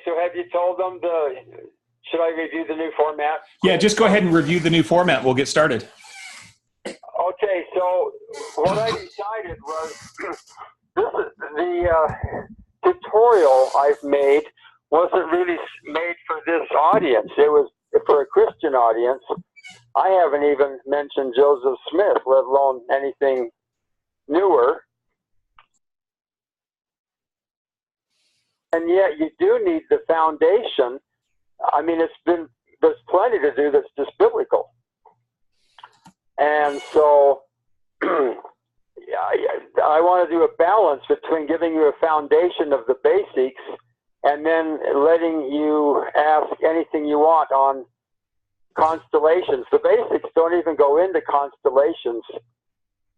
so have you told them should I review the new format? Yeah, just go ahead and review the new format. We'll get started. Okay, so what I decided was the tutorial I've made wasn't really made for this audience. It was for a Christian audience. I haven't even mentioned Joseph Smith, let alone anything newer. And yet you do need the foundation. I mean, there's plenty to do that's just biblical. And so I want to do a balance between giving you a foundation of the basics and then letting you ask anything you want on constellations. The basics don't even go into constellations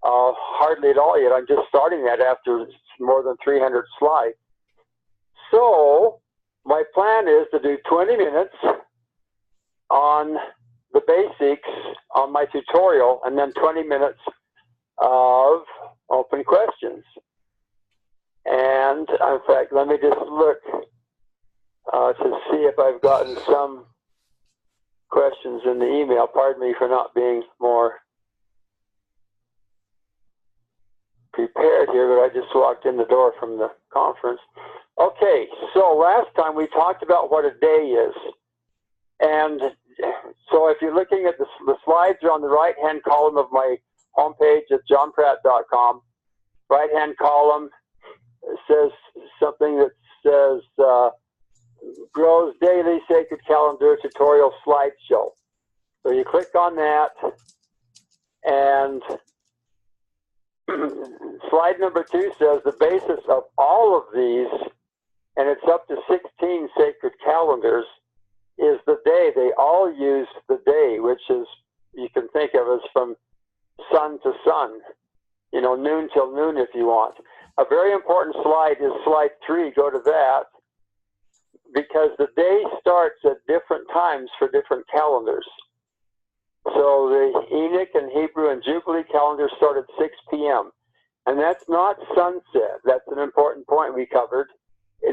hardly at all yet. I'm just starting that after more than 300 slides. So my plan is to do 20 minutes on the basics on my tutorial and then 20 minutes of open questions. And in fact, let me just look to see if I've gotten some questions in the email. Pardon me for not being more prepared here, but I just walked in the door from the conference. Okay, so last time we talked about what a day is. And so if you're looking at the slides are on the right-hand column of my homepage at johnpratt.com. Right-hand column says something that says Grows Daily Sacred Calendar Tutorial Slideshow. So you click on that, and slide number 2 says the basis of all of these, and it's up to 16 sacred calendars, is the day. They all use the day, which is, you can think of as from sun to sun, noon till noon if you want. A very important slide is slide 3. Go to that, because the day starts at different times for different calendars. So the Enoch and Hebrew and Jubilee calendars start at 6 p.m. And that's not sunset. That's an important point we covered.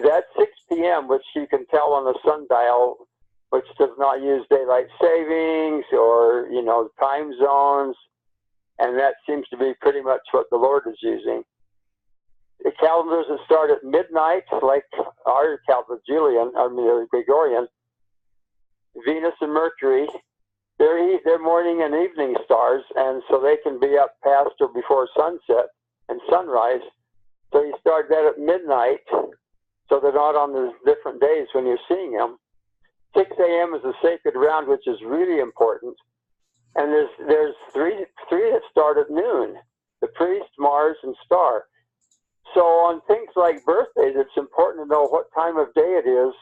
That's 6 p.m., which you can tell on the sundial, which does not use daylight savings or, time zones. And that seems to be pretty much what the Lord is using. The calendars that start at midnight, like our calendar, Gregorian, Venus and Mercury, they're morning and evening stars, and so they can be up past or before sunset and sunrise. So you start that at midnight, so they're not on the different days when you're seeing them. 6 a.m. is a sacred round, which is really important. And there's three that start at noon: the priest, Mars, and star. So on things like birthdays, it's important to know what time of day it is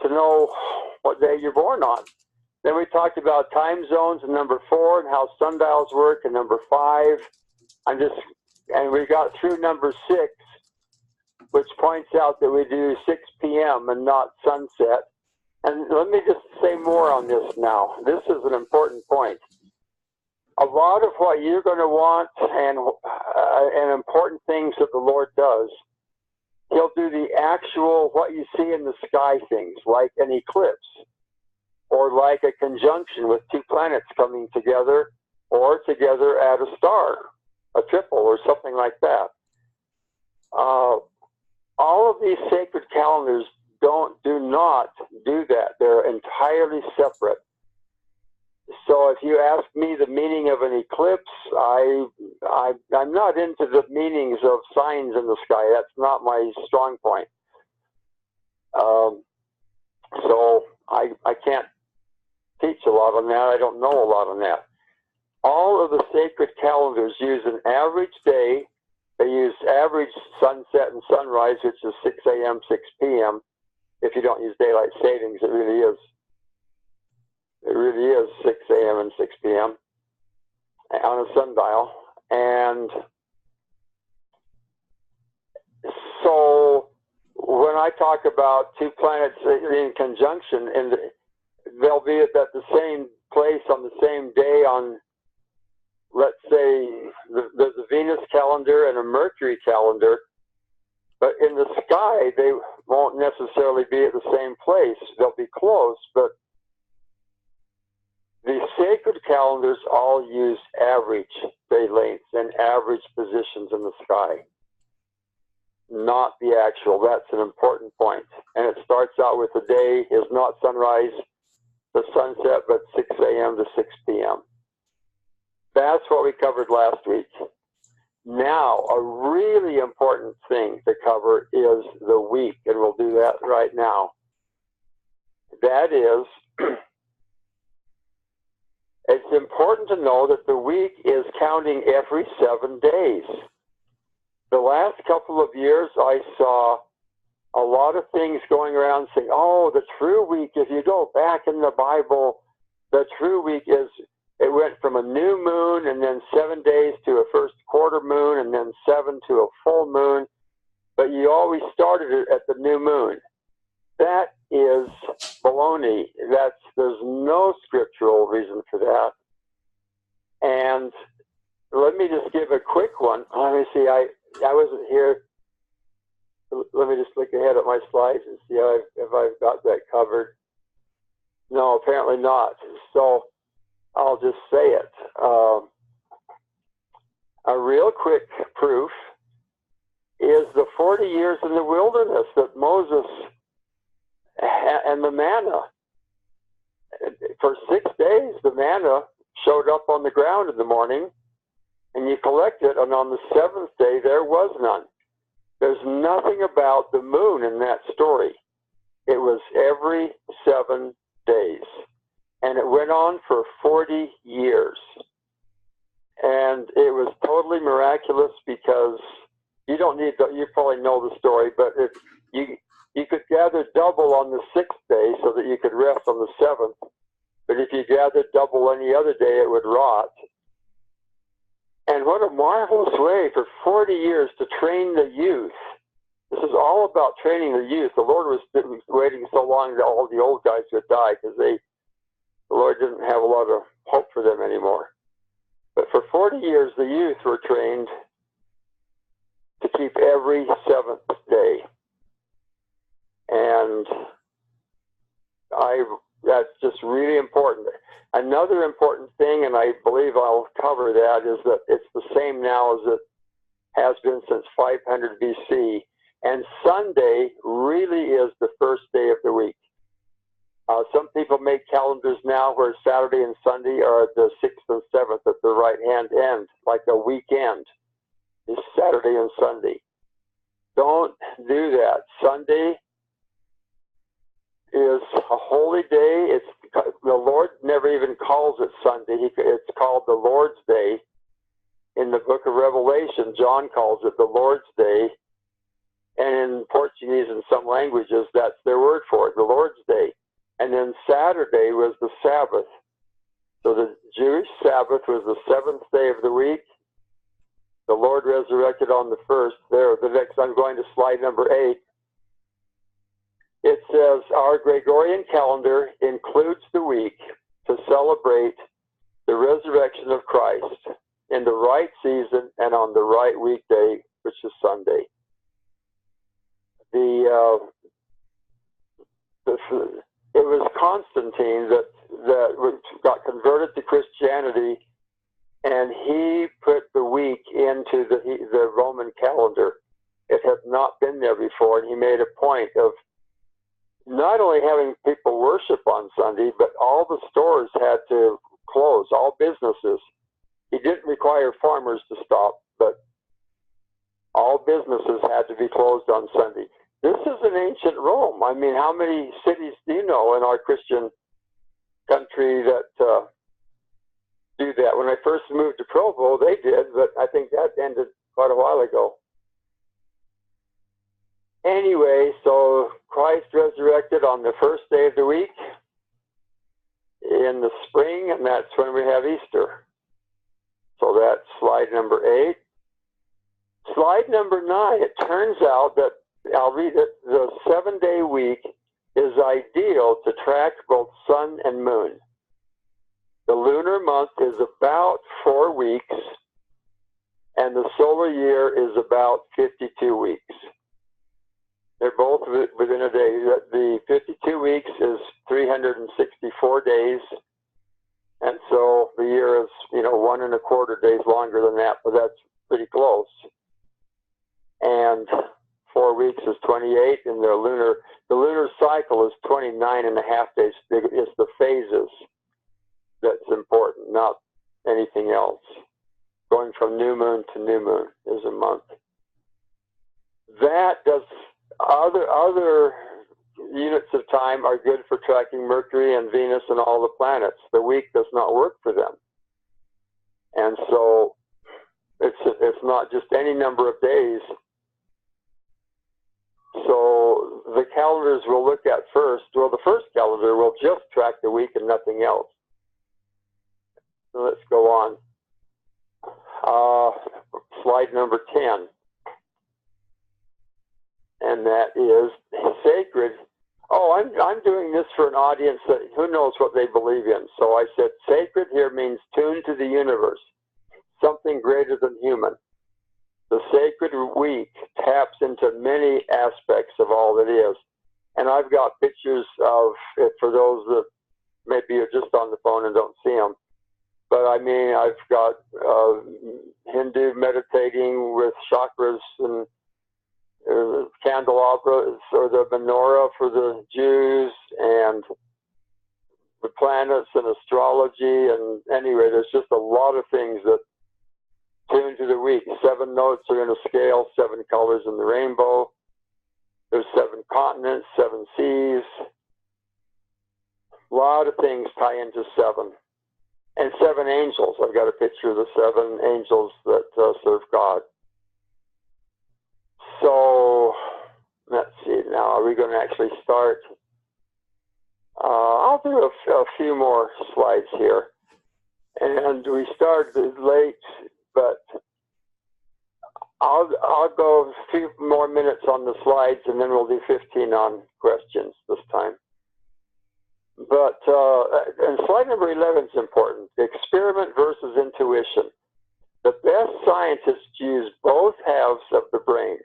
to know what day you're born on. Then we talked about time zones in number 4 and how sundials work in number 5. And we got through number 6, which points out that we do 6 p.m. and not sunset. And let me just say more on this now. This is an important point. A lot of what you're going to want and important things that the Lord does, He'll do the actual, what you see in the sky things, like an eclipse, or like a conjunction with 2 planets coming together, or together at a star, a triple, or something like that. All of these sacred calendars do not do that. They're entirely separate. So if you ask me the meaning of an eclipse, I'm not into the meanings of signs in the sky. That's not my strong point. So I can't teach a lot on that. I don't know a lot on that. All of the sacred calendars use an average day. They use average sunset and sunrise, which is 6 a.m., 6 p.m. If you don't use daylight savings, it really is. It really is 6 a.m. and 6 p.m. on a sundial. And so when I talk about 2 planets in conjunction, and they'll be at the same place on the same day on, let's say, there's a Venus calendar and a Mercury calendar, but in the sky, won't necessarily be at the same place. They'll be close, but the sacred calendars all use average day lengths and average positions in the sky, not the actual. That's an important point. And it starts out with the day is not sunrise to sunset, but 6 a.m. to 6 p.m. That's what we covered last week. Now, a really important thing to cover is the week, and we'll do that right now. That is, it's important to know that the week is counting every 7 days. The last couple of years, I saw a lot of things going around saying, oh, the true week, if you go back in the Bible, the true week is, it went from a new moon and then 7 days to a first quarter moon and then 7 to a full moon, but you always started it at the new moon. That is baloney. There's no scriptural reason for that. And let me just give a quick one. Let me see, I wasn't here. Let me just look ahead at my slides and see if I've got that covered. No, apparently not. So I'll just say it. A real quick proof is the 40 years in the wilderness that Moses and the manna. For 6 days, the manna showed up on the ground in the morning, and you collect it, and on the 7th day, there was none. There's nothing about the moon in that story. It was every 7 days. And it went on for 40 years. And it was totally miraculous because you probably know the story, but if you could gather double on the 6th day so that you could rest on the 7th. But if you gathered double any other day, it would rot. And what a marvelous way for 40 years to train the youth. This is all about training the youth. The Lord was waiting so long that all the old guys would die because the Lord didn't have a lot of hope for them anymore. But for 40 years, the youth were trained to keep every 7th day. And that's just really important. Another important thing, and I believe I'll cover that, is that it's the same now as it has been since 500 BC. And Sunday really is the first day of the week. Some people make calendars now where Saturday and Sunday are the 6th and 7th at the right-hand end, like a weekend is Saturday and Sunday. Don't do that. Sunday is a holy day. The Lord never even calls it Sunday. It's called the Lord's Day. In the book of Revelation, John calls it the Lord's Day. And in Portuguese and some languages, that's their word for it, the Lord's Day. And then Saturday was the Sabbath. So the Jewish Sabbath was the 7th day of the week. The Lord resurrected on the 1st. I'm going to slide number 8. It says, our Gregorian calendar includes the week to celebrate the resurrection of Christ in the right season and on the right weekday, which is Sunday. It was Constantine that got converted to Christianity, and he put the week into the Roman calendar. It had not been there before, and he made a point of not only having people worship on Sunday, but all the stores had to close, all businesses. He didn't require farmers to stop, but all businesses had to be closed on Sunday. This is an ancient Rome. I mean, how many cities do you know in our Christian country that do that? When I first moved to Provo, they did, but I think that ended quite a while ago. Anyway, so Christ resurrected on the 1st day of the week in the spring, and that's when we have Easter. So that's slide number 8. Slide number 9, it turns out that, I'll read it, the 7-day week is ideal to track both sun and moon. The lunar month is about 4 weeks, and the solar year is about 52 weeks. They're both within a day. The 52 weeks is 364 days. And so the year is, 1.25 days longer than that, but that's pretty close. And 4 weeks is 28, and the lunar cycle is 29.5 days. It's the phases that's important, not anything else. Going from new moon to new moon is a month. That does other units of time are good for tracking Mercury and Venus and all the planets. The week does not work for them. And so it's not just any number of days. So the calendars we'll look at first, well, the first calendar will just track the week and nothing else. So let's go on. Slide number 10. And that is sacred. Oh, I'm doing this for an audience that who knows what they believe in. So I said sacred here means tuned to the universe, something greater than human. The sacred week taps into many aspects of all that is. And I've got pictures of it for those that maybe are just on the phone and don't see them. But I mean, I've got Hindu meditating with chakras and candelabras, or the menorah for the Jews, and the planets and astrology. And anyway, there's just a lot of things that tune to the week. 7 notes are in a scale, 7 colors in the rainbow. There's 7 continents, 7 seas. A lot of things tie into 7. And 7 angels. I've got a picture of the 7 angels that serve God. So, let's see now. Are we going to actually start? I'll do a few more slides here. And we started late, but I'll go a few more minutes on the slides, and then we'll do 15 on questions this time. But and slide number 11 is important. Experiment versus intuition. The best scientists use both halves of the brain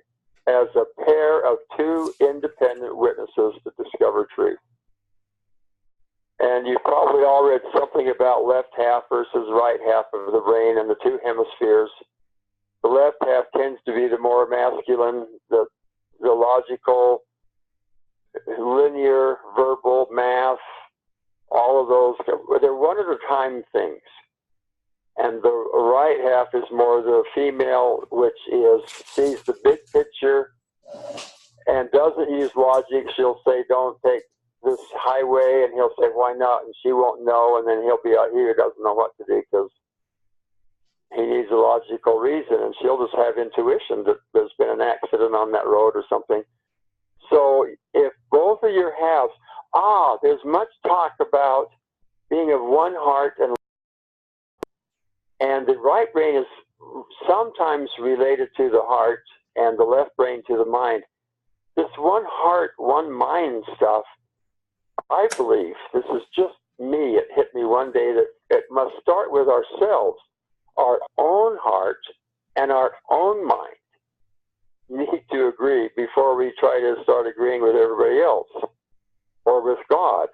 as a pair of 2 independent witnesses to discover truth. And you've probably all read something about left half versus right half of the brain and the 2 hemispheres. The left half tends to be the more masculine, the logical, linear, verbal, math, all of those. They're one at a time things. And the right half is more the female, which sees the big picture and doesn't use logic. She'll say, don't take this highway, and he'll say, why not? And she won't know, and then he'll be out here, doesn't know what to do because he needs a logical reason, and she'll just have intuition that there's been an accident on that road or something. So if both of your halves, there's much talk about being of one heart, and the right brain is sometimes related to the heart and the left brain to the mind. This one heart, one mind stuff, I believe, this is just me, it hit me one day that it must start with ourselves, our own heart and our own mind need to agree before we try to start agreeing with everybody else or with God.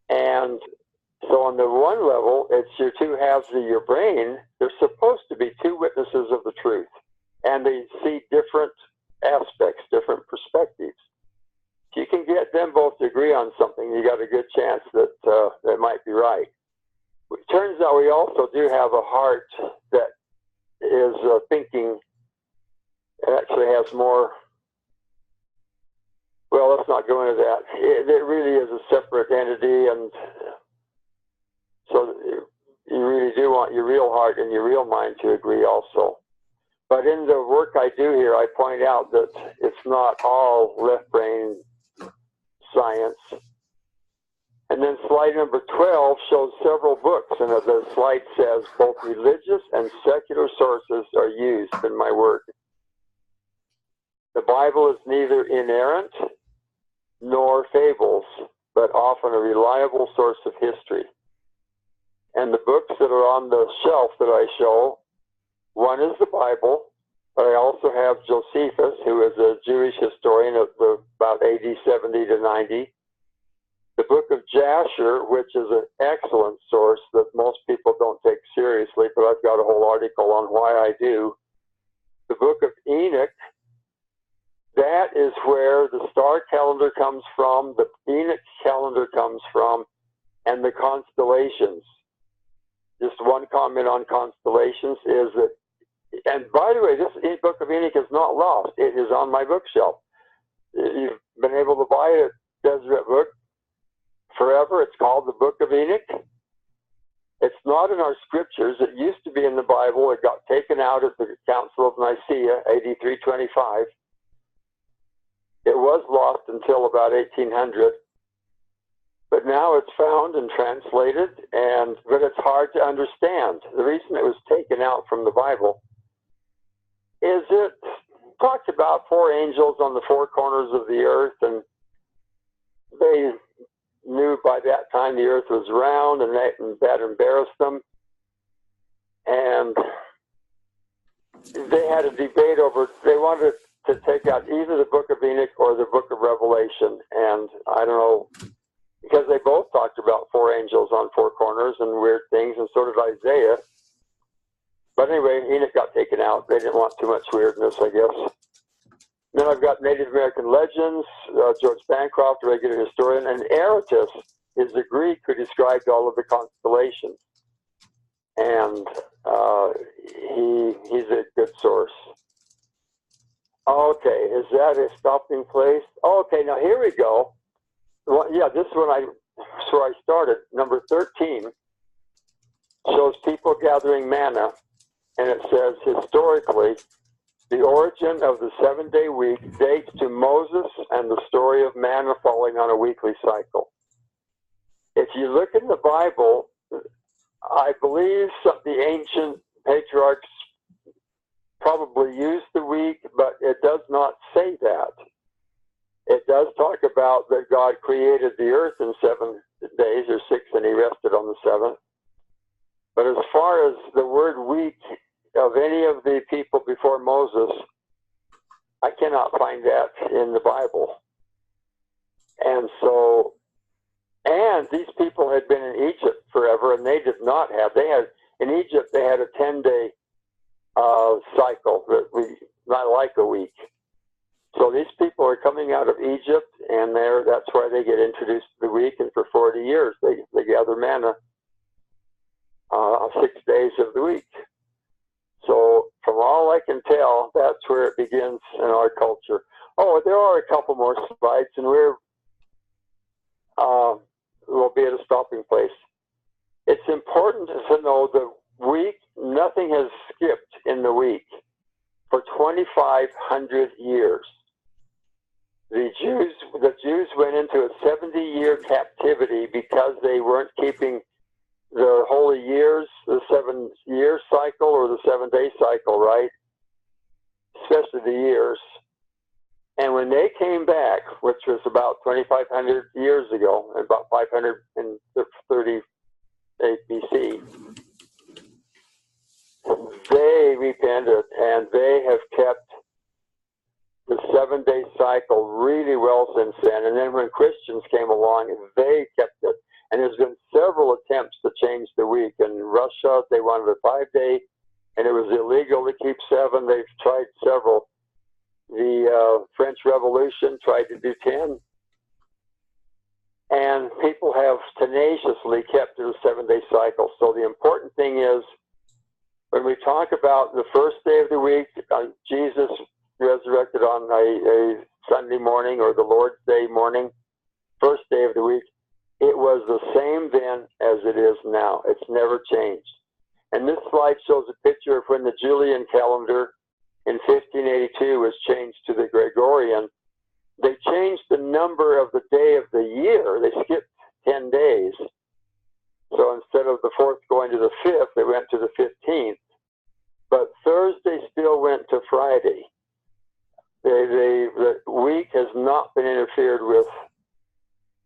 And so on the one level, it's your 2 halves of your brain. They're supposed to be 2 witnesses of the truth. And they see different aspects, different perspectives. If you can get them both to agree on something, you got a good chance that they might be right. It turns out we also do have a heart that is thinking. It actually has more. Well, let's not go into that. It really is a separate entity, and so you really do want your real heart and your real mind to agree also. But in the work I do here, I point out that it's not all left brain science. And then slide number 12 shows several books, and the slide says both religious and secular sources are used in my work. The Bible is neither inerrant nor fables, but often a reliable source of history. And the books that are on the shelf that I show, one is the Bible, But I also have Josephus, who is a Jewish historian of about AD 70 to 90. The book of Jasher, which is an excellent source that most people don't take seriously, but I've got a whole article on why I do. The book of Enoch, that is where the star calendar comes from, the Enoch calendar comes from, and the constellations. Just one comment on constellations is that, and by the way, this book of Enoch is not lost. It is on my bookshelf. You've been able to buy it at Deseret Book forever. It's called the Book of Enoch. It's not in our scriptures. It used to be in the Bible. It got taken out at the Council of Nicaea, AD 325. It was lost until about 1800. But now it's found and translated, but it's hard to understand. The reason it was taken out from the Bible is it talked about 4 angels on the 4 corners of the earth, and they knew by that time the earth was round, and that embarrassed them. And they had a debate over, they wanted to take out either the book of Enoch or the book of Revelation. And I don't know, because they both talked about 4 angels on 4 corners and weird things, and so did Isaiah. But anyway, Enoch got taken out. They didn't want too much weirdness, I guess. Then I've got Native American legends, George Bancroft, a regular historian, and Aratus is a Greek who described all of the constellations. And he's a good source. Okay, is that a stopping place? Okay, now here we go. Well, yeah, this is where I started. Number 13 shows people gathering manna, and it says, historically, the origin of the 7-day week dates to Moses and the story of manna falling on a weekly cycle. If you look in the Bible, I believe the ancient patriarchs probably used the week, but it does not say that. It does talk about that God created the earth in 7 days or 6, and he rested on the 7th. But as far as the word week of any of the people before Moses, I cannot find that in the Bible. And so, and these people had been in Egypt forever, and they did not have, in Egypt, they had a 10-day cycle, not like a week. So these people are coming out of Egypt, and that's why they get introduced to the week, and for 40 years they gather manna 6 days of the week. So from all I can tell, that's where it begins in our culture. Oh, there are a couple more slides, and we'll be at a stopping place. It's important to know the week, nothing has skipped in the week for 2,500 years. The Jews went into a 70-year captivity because they weren't keeping the holy years, the 7-year cycle or the 7-day cycle, right? Especially the years. And when they came back, which was about 2,500 years ago, about 538 BC, they repented, and they have kept the 7-day cycle really well since then. And then when Christians came along, they kept it. And there's been several attempts to change the week. In Russia, they wanted a 5-day, and it was illegal to keep 7. They've tried several. The French Revolution tried to do 10. And people have tenaciously kept to the 7-day cycle. So the important thing is, when we talk about the first day of the week, Jesus resurrected on a Sunday morning or the Lord's Day morning, first day of the week, it was the same then as it is now. It's never changed. And this slide shows a picture of when the Julian calendar in 1582 was changed to the Gregorian. They changed the number of the day of the year. They skipped 10 days. So instead of the 4th going to the 5th, they went to the 15th. But Thursday still went to Friday. The week has not been interfered with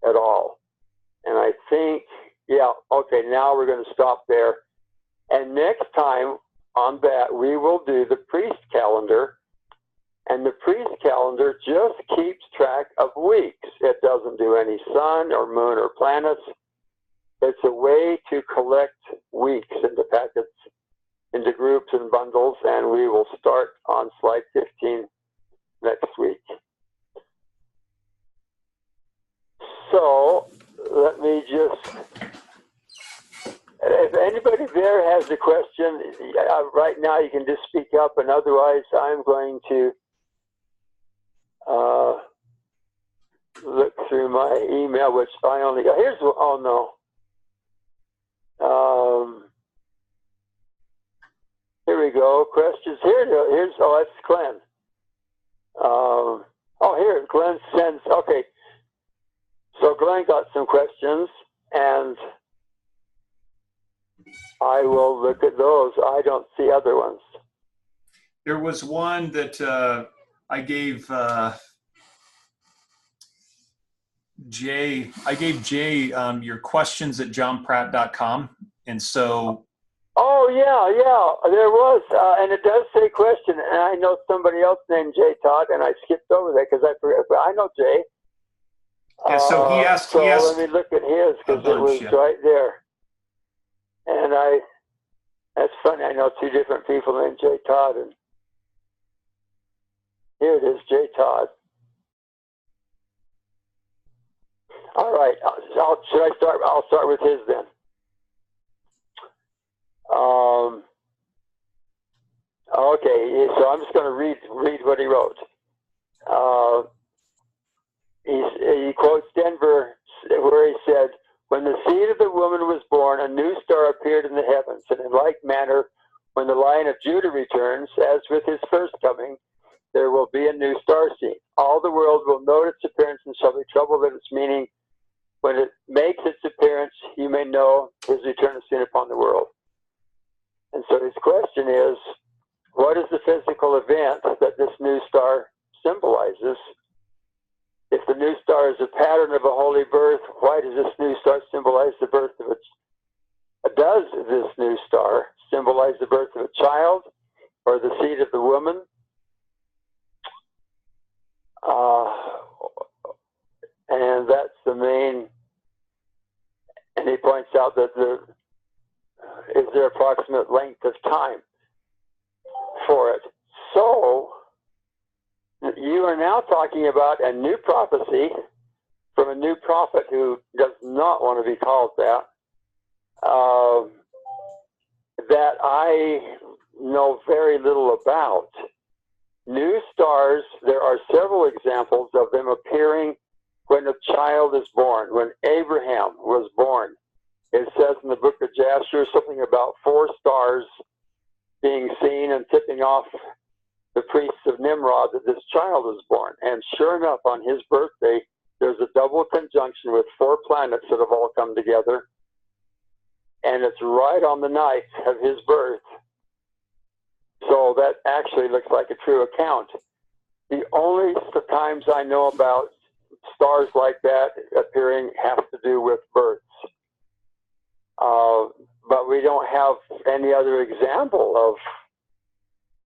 at all. And I think, yeah, okay, now we're going to stop there. And next time, on that, we will do the priest calendar. And the priest calendar just keeps track of weeks. It doesn't do any sun or moon or planets. It's a way to collect weeks into packets, into groups and bundles, and we will start on slide 15 next week. So let me just, if anybody there has a question, right now you can just speak up, and otherwise I'm going to look through my email, which I only got. Here's, oh no. Here we go. Questions. Here's, oh, that's Glenn. Oh, here, Glenn sends, okay. So Glenn got some questions, and I will look at those. I don't see other ones. There was one that I gave Jay. I gave Jay your questions at johnpratt.com, and so. Oh yeah, there was, and it does say question, and I know somebody else named Jay Todd, and I skipped over that because I forgot. But I know Jay. Yeah, so he asked. So let me look at his because it was right there, and that's funny. I know two different people named Jay Todd, and here it is, Jay Todd. All right, should I start? I'll start with his then. Okay, so I'm just going to read what he wrote. He quotes Denver, where he said, "When the seed of the woman was born, a new star appeared in the heavens, and in like manner, when the Lion of Judah returns, as with his first coming, there will be a new star seen. All the world will note its appearance and shall be troubled at its meaning. When it makes its appearance, you may know his return is seen upon the world." And so his question is, what is the physical event that this new star symbolizes? If the new star is a pattern of a holy birth, why does this new star symbolize the birth of does this new star symbolize the birth of a child or the seed of the woman? And that's the main, and he points out that is there approximate length of time for it. So you are now talking about a new prophecy from a new prophet who does not want to be called that, that I know very little about. New stars, there are several examples of them appearing when a child is born. When Abraham was born, it says in the book of Jasher something about 4 stars being seen and tipping off the priests of Nimrod that this child was born. And sure enough, on his birthday, there's a double conjunction with 4 planets that have all come together. And it's right on the night of his birth. So that actually looks like a true account. The only times I know about stars like that appearing have to do with births. But we don't have any other example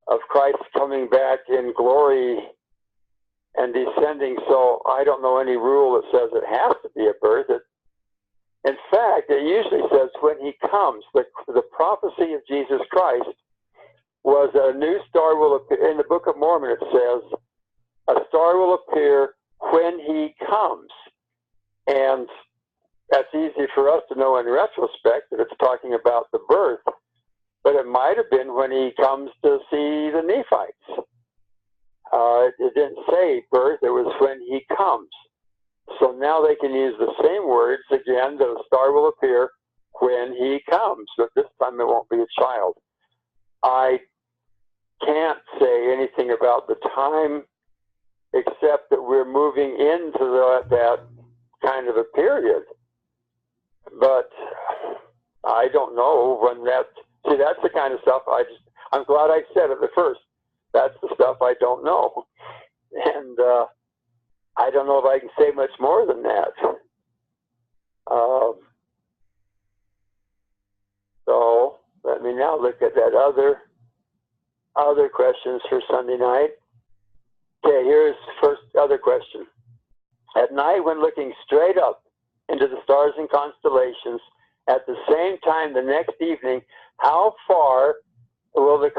of Christ coming back in glory and descending. So I don't know any rule that says it has to be a birth. In fact, it usually says when he comes, the prophecy of Jesus Christ was a new star will appear. In the Book of Mormon, it says a star will appear when he comes. And that's easy for us to know in retrospect that it's talking about the birth. But it might have been when he comes to see the Nephites. It didn't say birth, it was when he comes. So now they can use the same words again, that a star will appear when he comes. But this time it won't be a child. I can't say anything about the time except that we're moving into that kind of a period. But I don't know when see, that's the kind of stuff I'm glad I said it at first. That's the stuff I don't know. And I don't know if I can say much more than that. So let me now look at that other other questions for Sunday night. Okay, here's first other question. At night, when looking straight up into the stars and constellations, at the same time the next evening, how far will the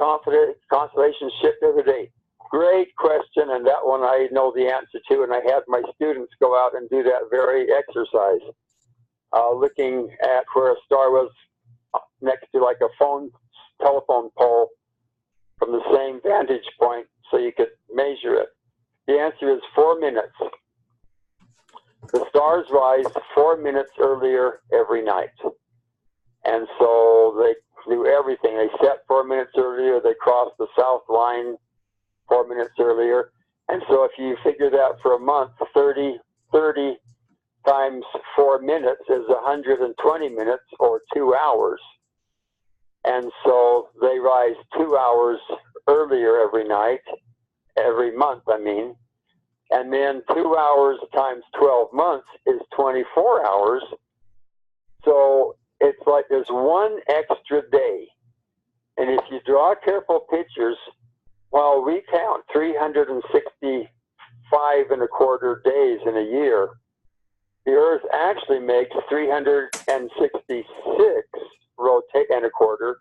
constellations shift every day? Great question, and that one I know the answer to, and I had my students go out and do that very exercise, looking at where a star was next to like a telephone pole from the same vantage point so you could measure it. The answer is 4 minutes. The stars rise 4 minutes earlier every night. And so they do everything. They set 4 minutes earlier. They cross the south line 4 minutes earlier. And so if you figure that for a month, 30 times 4 minutes is 120 minutes or 2 hours. And so they rise 2 hours earlier every night, every month, I mean. And then 2 hours times 12 months is 24 hours. So it's like there's one extra day. And if you draw careful pictures, while we count 365 and a quarter days in a year, the Earth actually makes 366 and a quarter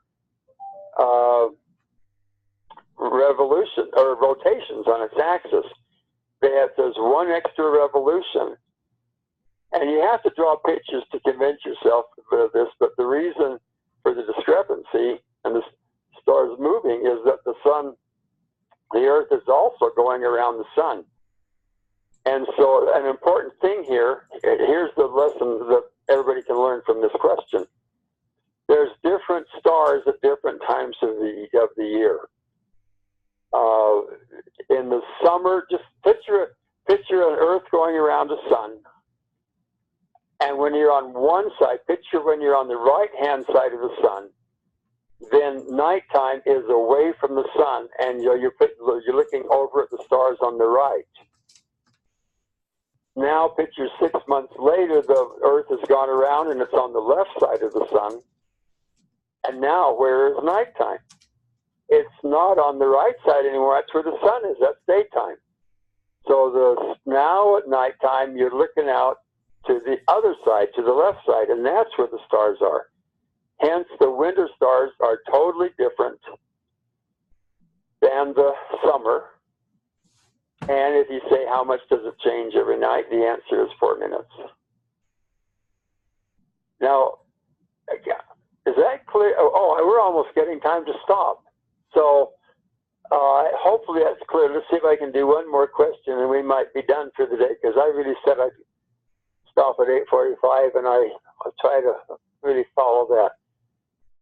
rotations on its axis. There's one extra revolution. And you have to draw pictures to convince yourself of this, but the reason for the discrepancy and the stars moving is that the Earth is also going around the sun. And so an important thing here, here's the lesson that everybody can learn from this question. There's different stars at different times of the year. In the summer, just picture an Earth going around the sun. And when you're on one side, picture when you're on the right-hand side of the sun, then nighttime is away from the sun, and you're looking over at the stars on the right. Now picture 6 months later, the Earth has gone around and it's on the left side of the sun. And now where is nighttime? It's not on the right side anymore. That's where the sun is. That's daytime. So now at nighttime, you're looking out to the other side, to the left side, and that's where the stars are. Hence, the winter stars are totally different than the summer. And if you say, how much does it change every night? The answer is 4 minutes. Now, is that clear? Oh, we're almost getting time to stop. So hopefully that's clear. Let's see if I can do one more question, and we might be done for the day, because I really said I'd stop at 8:45, and I'll try to really follow that.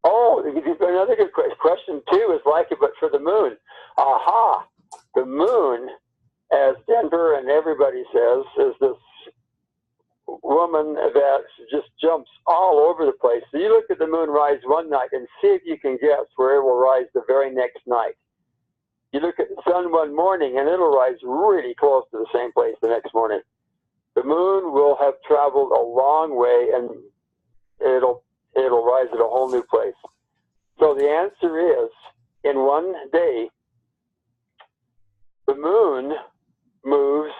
Oh, another good question. Question 2 is like it, but for the moon. Aha! The moon, as Denver and everybody says, is this woman that just jumps all over the place. So you look at the moon rise one night and see if you can guess where it will rise the very next night. You look at the sun one morning and it'll rise really close to the same place the next morning. The moon will have traveled a long way and it'll rise at a whole new place. So the answer is, in one day, the moon moves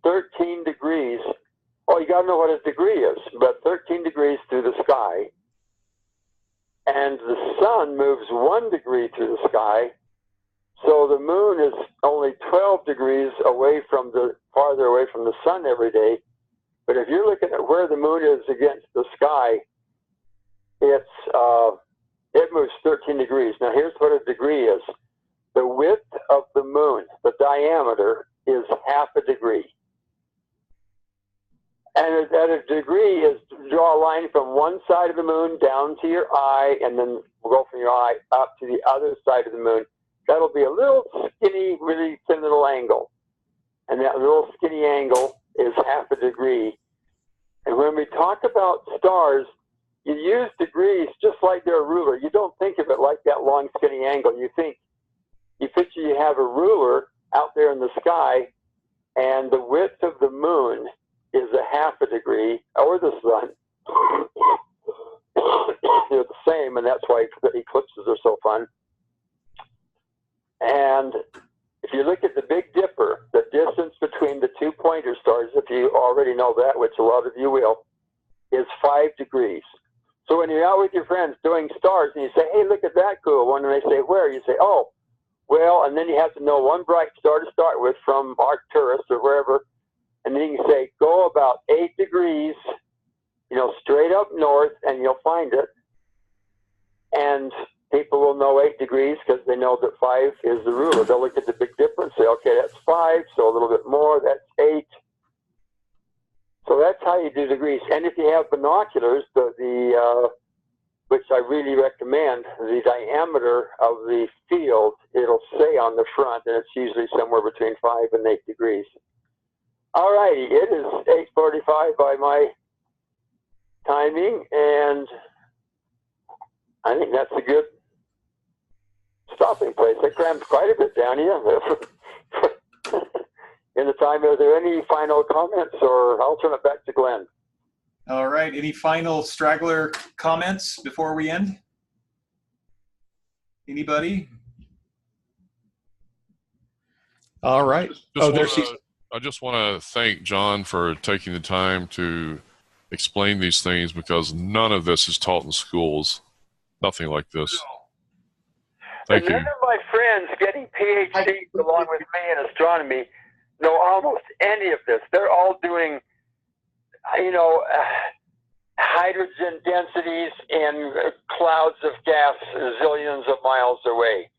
13 degrees. Oh, you got to know what a degree is, but 13 degrees through the sky. And the sun moves 1 degree through the sky. So the moon is only 12 degrees farther away from the sun every day. But if you're looking at where the moon is against the sky, it moves 13 degrees. Now here's what a degree is. The width of the moon, the diameter, is half a degree. And at a degree is draw a line from one side of the moon down to your eye, and then we'll go from your eye up to the other side of the moon. That'll be a little skinny, really thin little angle. And that little skinny angle is half a degree. And when we talk about stars, you use degrees just like they're a ruler. You don't think of it like that long, skinny angle. You picture you have a ruler out there in the sky, and the width of the moon is a half a degree, or the sun. They're the same, and that's why eclipses are so fun. And if you look at the Big Dipper, the distance between the two pointer stars, if you already know that, which a lot of you will, is 5 degrees. So when you're out with your friends doing stars and you say, hey, look at that cool one, and they say, where? You say, oh, well, and then you have to know one bright star to start with from Arcturus or wherever, and then you can say, go about 8 degrees, straight up north, and you'll find it. And people will know 8 degrees because they know that 5 is the ruler. They'll look at the Big Dipper and say, okay, that's 5, so a little bit more, that's 8. So that's how you do degrees. And if you have binoculars, which I really recommend, the diameter of the field, it'll say on the front, and it's usually somewhere between 5 and 8 degrees. All righty, it is 8:45 by my timing, and I think that's a good stopping place. I crammed quite a bit down here. In the time, are there any final comments, or I'll turn it back to Glenn? All right. Any final straggler comments before we end? Anybody? All right. I just want to thank John for taking the time to explain these things, because none of this is taught in schools. Nothing like this. Thank you. None of my friends getting PhDs along with me in astronomy know almost any of this. They're all doing, hydrogen densities in clouds of gas zillions of miles away.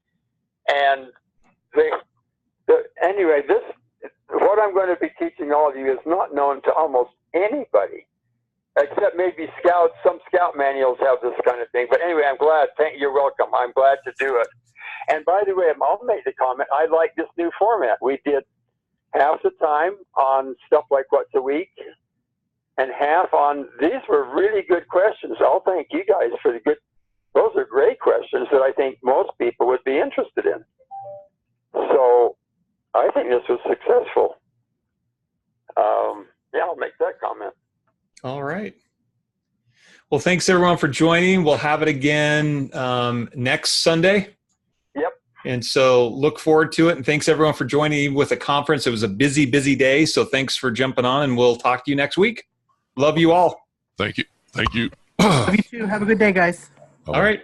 And anyway, what I'm going to be teaching all of you is not known to almost anybody, except maybe scouts. Some scout manuals have this kind of thing. But anyway, I'm glad. You're welcome. I'm glad to do it. And by the way, I'll make the comment, I like this new format. We did half the time on stuff like what's a week, and half on, these were really good questions. I'll thank you guys for those are great questions that I think most people would be interested in. So I think this was successful. I'll make that comment. All right. Well, thanks everyone for joining. We'll have it again next Sunday. Yep. And so look forward to it. And thanks everyone for joining with the conference. It was a busy, busy day. So thanks for jumping on, and we'll talk to you next week. Love you all. Thank you. Thank you. Love you too. Have a good day, guys. All right.